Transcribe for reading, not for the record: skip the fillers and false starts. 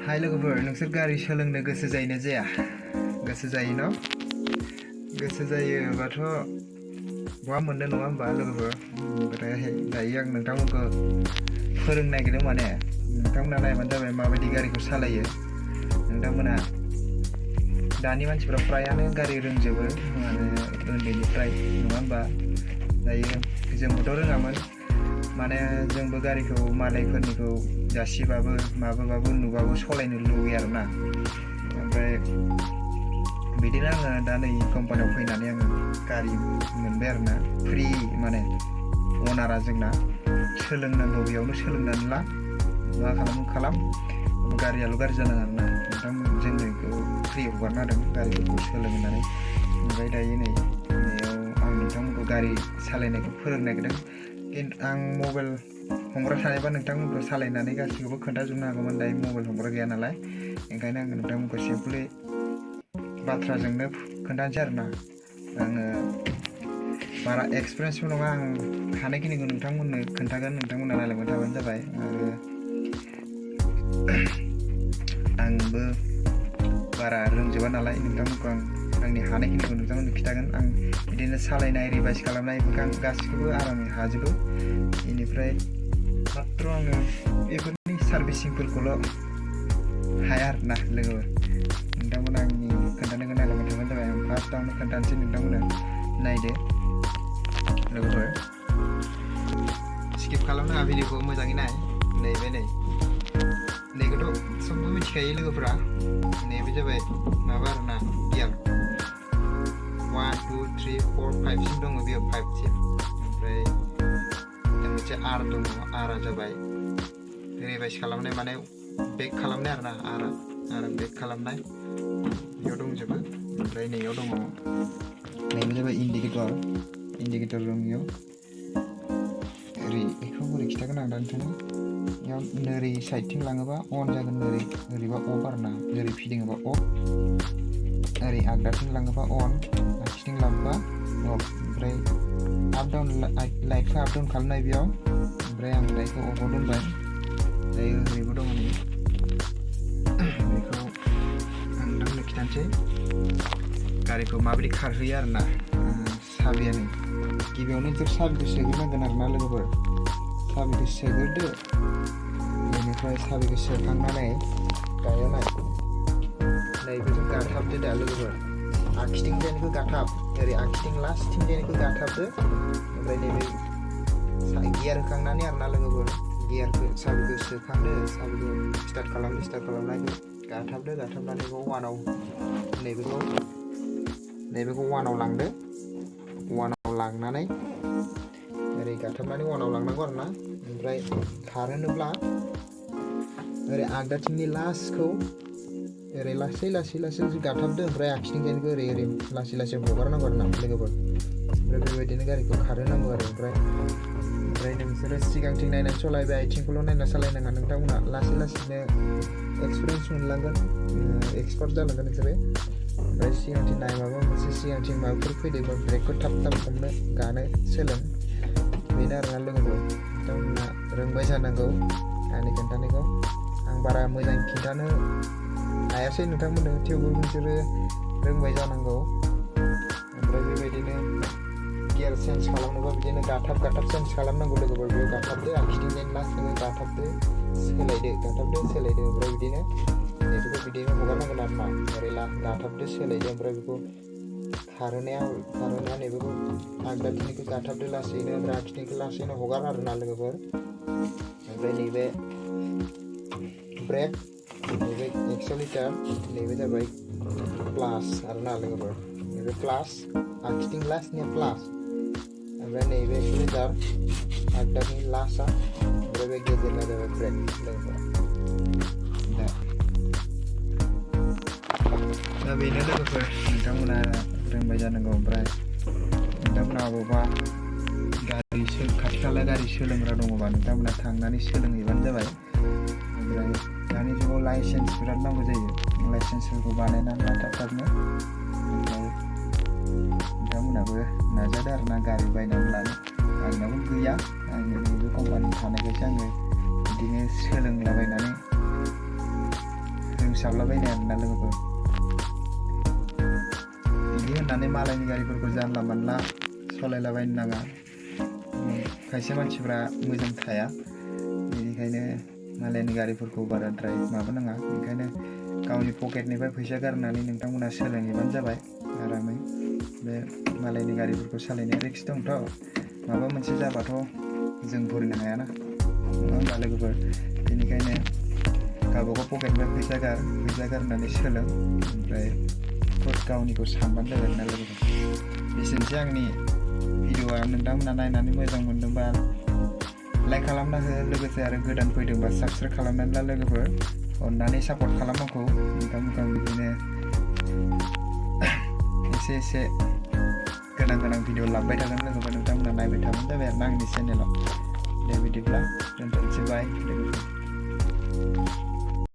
हाय लोगोफोर नोंसोर गारि सोलोंनो गोसो जायोना जाया? गोसो जायो न? गोसो जायोबाथ' बहा मोननो नङा होमबा लोगोफोर? ओमफ्राय दायो आं नोंथांमोनखौ फोरोंनो नागिरदों माने नोंथांमोना नायबानो जाबाय माबायदि गारिखौ सालायो। नोंथांमोना दानि मानसिफ्रा फ्रायानो गारि रोंजोबो माने उन्दैनिफ्राय नङा होमबा? दायो जोंबोथ' रोङामोन माने जोंबो गारिखौ मालायफोरनिखौ जासिबाबो माबाबाबो नुबाबो सालायनो लुगैयो आरोना। ओमफ्राय बिदिनो आङो दा नै कम्पानियाव फैनानै आङो गारि मोनबाय आरोना फ्रि माने अनारा जोंना सोलोंनांगौ बेयावनो सोलोंनानै ला मा खालाम गारियाल' गाज्रि जानाङा आरोना नोंथांमोन जों बेखौ फ्रि हगारना होदों गारिफोरखौ सोलोंनानै। ओमफ्राय दायो नै आं नोंथांमोनखौ गारि सालायनायखौ फोरोंनो नागिरदों। खिन्थु आं मबाइल हमग्रा थानायबा नोंथांमोनखौ सालायनानै गासिखौबो खोन्थाजोबनो हागौमोन। दायो मबाइल हमग्रा गैया नालाय ओंखायनो आङो नोंथांमोनखौ सिम्पलि बाथ्राजोंनो खोन्थानोसै आरोना। आङो बारा एक्सपिरियेन्सबो नङा, आं हानायखिनिखौ नोंथांमोननो खोन्थागोन, नोंथांमोना नायलांबाय थाबानो जाबाय। आरो आंबो बारा रोंजोबा नालाय नोंथांमोनखौ आंनि हानायखिनिखौ नोंथांमोननो खिन्थागोन। आं बिदिनो सालायनाय रिभाइस खालामनाय गासिखौबो आरामै हाजोबो। बेनिफ्राय माथ्र' आङो बेफोरनि सार्भिसिंफोरखौल' हाया आरोना लोगोफोर। नोंथांमोना आंनि खोन्थानायखौ नायलांबाय थाबानो जाबाय। आं फार्स्टआवनो खोन्थानोसै, नोंथांमोना नायदो लोगोफोर। स्किप खालामनाङा, भिडिअखौ मोजाङै नाय। नैखौथ' सबबो मिथिखायो लोगोफोरा। नैबे जाबाय माबा आरोना गियार 1 2 3 4 5सिम दङ बेयाव 5सिम। ओमफ्राय मोनसे आर दङ, आरआ जाबाय रिभाइस खालामनाय माने बेक खालामनाय आरोना। आर बेक खालामनाय बेयाव दंजोबो। ओमफ्राय नैयाव दङ, नैबे जाबाय इन्डिकेटर दं बेयाव। ओरै बेखौ बोरै खिन्थागोन आं दा नोंथांनो। बेयाव नोरै साइडथिं लाङोबा अन जागोन, ओरैबा अफ आरोना। ओरै फिदिङोबा अफ, ओरै आगदाथिं लाङोबा अन, आगसिथिं लाङोबा अफ। ओमफ्राय आप डाउन लाइटखौ आप डाउन खालामनाय बेयाव। ओमफ्राय आं लाइटखौ अफआव दोनबाय। दायो ओरैबो दङ नै, बेखौ आं नोंथांनो खिन्थानोसै गारिखौ माबायदि खारहैयो आरोना। साबियानो गिबियावनो जों साबिखौ सोग्रोनांगोन आरोना लोगोफोर। साबिखौ सोग्रोदो, बेनिफ्राय साबिखौ सोखांनानै दायो नैबेखौ गाथाबदो दा लोगोफोर। आगसिथिंजायनिखौ गाथाब, ओरै आगसिथिं लास्टथिंजायनिखौ गाथाबदो। ओमफ्राय नैबे गियार होखांनानै आरोना लोगोफोर, गियारखौ साबिखौ सोखांदो, साबिखौ स्टार्ट खालामनायखौ गाथाबदो। गाथाबनानै वानाव नैबेखौ वानाव लांदो। वानाव लांनानै ओरै गाथाबनानै वानाव लांनांगौ आरोना। ओमफ्राय खारहोनोब्ला ओरै आगदाथिंनि लास्टखौ ओरै लासै गाथाबदो। ओमफ्राय आगसिथिंजायनिखौ ओरै लासै हगारनांगौ आरोना लोगोफोर। ओमफ्राय बेबायदिनो गारिखौ खारहोनांगौ आरो। ओमफ्राय नोंसोरो सिगांथिं नायनानै सालायबाय, आथिंखौल' नायना सालायनाङा। नोंथांमोना लासैनो एक्सपिरियेन्स मोनलांगोन, एक्सपार्ट जालांगोन नोंसोरो। ओमफ्राय सिगांथिं नाय, माबा मोनसे सिगांथिं माबाफोर फैदोंबा ब्रेकखौ थाब हमनो गानो सोलों। बेनो आरोना लोगोफोर। नोंथांमोना रोंबाय जानांगौ आंनि खोन्थानायखौ। आं बारा मोजां खिन्थानो हायासै नोंथांमोननो, थेवबो नोंसोरो रोंबाय जानांगौ। ओमफ्राय बेबायदिनो गियार चेन्ज खालामनोबा बिदिनो गाथाब चेन्ज खालामनांगौ लोगोफोर। बेयाव गाथाबदो, आगसिथिंजायनि लास्टखौ गाथाबदो, सोलायदो, गाथाबदो, सोलायदो। ओमफ्राय बिदिनो बेखौ बिदिनो हगारनांगोन आरोना। ओरै गाथाबदो, सोलायदो। ओमफ्राय बेखौ खारहोनाया नैबेखौ आगदाथिंनिखौ गाथाबदो लासैनो, ओमफ्राय आगसिथिंखौ लासैनो हगार आरोना लोगोफोर। ओमफ्राय नैबे ब्रेक, नैबे एक्सेलेरेटर, नैबे जाबाय प्लास आरोना लोगोफोर। नैबे प्लास, आगसिथिं लास्टनिया प्लास। ओमफ्राय नैबे एक्सेलेरेटर आगदानि लास्टआ, ओमफ्राय बे गेजेरना जाबाय ब्रेक लोगोफोर। दा बेनो लोगोफोर, नोंथांमोना रोंबाय जानांगौ। ओमफ्राय नोंथांमोना बबावबा खाथि खाला गारि सोलोंग्रा दङबा नोंथांमोना थांनानै सोलोंहैबानो जाबाय। ओमफ्राय दानि जुगाव लाइसेन्स बिराद नांगौ जायो, लाइसेन्सफोरखौ बानायनानै ला थाब-थाबनो। ओमफ्राय नोंथांमोनाबो नाजादो आरोना गारि बायनानै लानो। आंनाबो गैया, आंनि नैबे कम्पानि थानायखायसो आङो बिदिनो सोलोंलाबायनानै जोंसाबलाबायनाय आरोना लोगोफोर बिदि होननानै मालायनि गारिफोरखौ जानला मानला सालायलाबायनो नाङा खायसे मानसिफ्रा मोजां थाया बेनिखायनो मालायनि गारिफोरखौ बाराद्राय माबा नाङा बेनिखायनो गावनि पकेटनिफ्राय फैसा गारनानै नोंथांमोना सोलोंहैबानो जाबाय आरामै बे मालायनि गारिफोरखौ सालायनाया रिक्स दंथ' माबा मोनसे जाबाथ' जों बुरिनो हायाना नङा होमबा लोगोफोर बेनिखायनो गावबागाव पकेटनिफ्राय फैसा गारनानै सोलों ओमफ्राय गावनिखौ सानबानो जाबाय आरोना लोगोफोर एसेनोसै आंनि भिडिअ'आ नोंथांमोना नायनानै मोजां मोनदोंबा लाइक खालामना हो लोगोसे आरो गोदान फैदोंबा साबस्क्राइब खालामनानै ला लोगोफोर अननानै सापर्ट खालाम आंखौ नोंथांमोनखौ बिदिनो एसे गोनां भिडिअ लाबोबाय थागोन लोगोफोर नोंथांमोना नायबाय थाबानो जाबाय आरोना आंनि चेनेलाव दे बिदिब्ला दोनथ'नोसै बाय लोगोफोर